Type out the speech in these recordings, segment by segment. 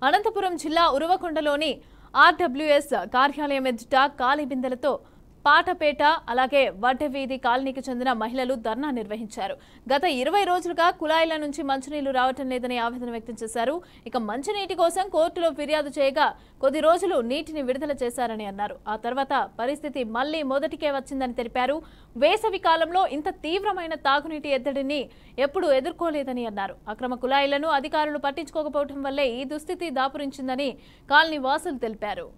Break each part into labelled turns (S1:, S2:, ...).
S1: అనంతపురం జిల్లా ఉరవకొండలోని ఆర్డబ్ల్యూఎస్ కార్యాలయం ఎదుట ఖాళీ బిందెలతో పాటపేట అలాగే వడ్డెవీధి కాలనీకి చెందిన మహిళలు ధర్నా నిర్వహించారు. గత 20 రోజులుగా కుళాయిల నుంచి మంచినీళ్లు రావటం లేదని ఆవేదన వ్యక్తం చేశారు. ఇక మంచినీటి కోసం కోర్టులో ఫిర్యాదు చేయగా కొద్ది రోజులు నీటిని విడుదల చేశారని అన్నారు. ఆ తర్వాత పరిస్థితి మళ్లీ మొదటికే వచ్చిందని తెలిపారు. వేసవి కాలంలో ఇంత తీవ్రమైన తాగునీటి ఎద్దడిని ఎప్పుడూ ఎదుర్కోలేదని అన్నారు. అక్రమ కుళాయిలను అధికారులు పట్టించుకోకపోవడం వల్లే ఈ దుస్థితి దాపురించిందని కాలనీ వాసులు తెలిపారు.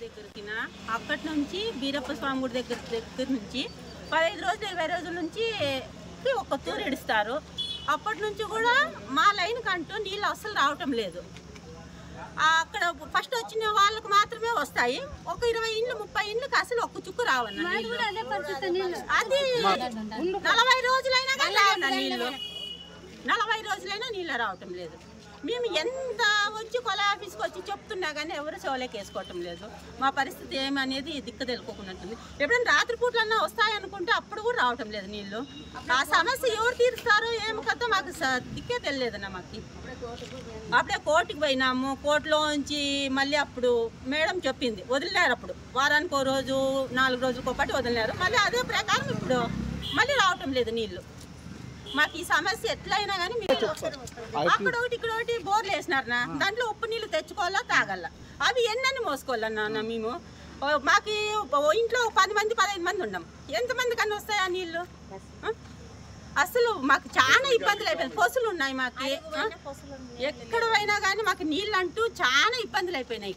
S2: దగ్గరికి అక్కడి నుంచి బీరప్ప స్వామి గుడి దగ్గర నుంచి 15 రోజులు 20 రోజుల నుంచి ఒక తూరు ఎడుస్తారు. అప్పటి నుంచి కూడా మా లైన్ కంటూ నీళ్ళు అస్సలు రావటం లేదు. అక్కడ ఫస్ట్ వచ్చిన వాళ్ళకు మాత్రమే వస్తాయి. ఒక 20 ఇండ్లు 30 ఇండ్లకి అసలు ఒక్క చుక్కు రావన్న. అది 40 రోజులైనా కానీ రావన్న నీళ్ళు. 40 రోజులైనా నీళ్ళు రావటం లేదు. మేము ఎంత వచ్చి కొల ఆఫీస్కి వచ్చి చెప్తున్నా కానీ ఎవరు చెవులకి వేసుకోవటం లేదు. మా పరిస్థితి ఏమనేది దిక్కు తెలుకోకున్నట్టుంది. ఎప్పుడైనా రాత్రిపూట్లన్నా వస్తాయనుకుంటే అప్పుడు కూడా రావటం లేదు నీళ్ళు. ఆ సమస్య ఎవరు తీరుస్తారో ఏమి కదా మాకు దిక్కే తెలియదన్న. మాకు అప్పుడే కోర్టుకి పోయినాము. కోర్టులోంచి మళ్ళీ అప్పుడు మేడం చెప్పింది వదిలినారు. అప్పుడు వారానికి ఒక రోజు 4 రోజులకో పాటు వదిలినారు. మళ్ళీ అదే ప్రకారం ఇప్పుడు మళ్ళీ రావటం లేదు నీళ్ళు. మాకు ఈ సమస్య ఎట్లయినా కానీ మీరు అక్కడ ఒకటి ఇక్కడ ఒకటి బోర్లు వేసినారు. దాంట్లో ఉప్పు నీళ్ళు తెచ్చుకోవాలా తాగల్లా. అవి ఎన్నని మోసుకోవాలన్నా మేము. మాకు ఇంట్లో 10 మంది 15 మంది ఉన్నాం. ఎంతమంది కన్నా వస్తాయి ఆ నీళ్ళు? అసలు మాకు చాలా ఇబ్బందులు అయిపోయింది. పొసులు ఉన్నాయి మాకు. ఎక్కడ పోయినా కానీ మాకు నీళ్ళు అంటూ చాలా ఇబ్బందులు అయిపోయినాయి.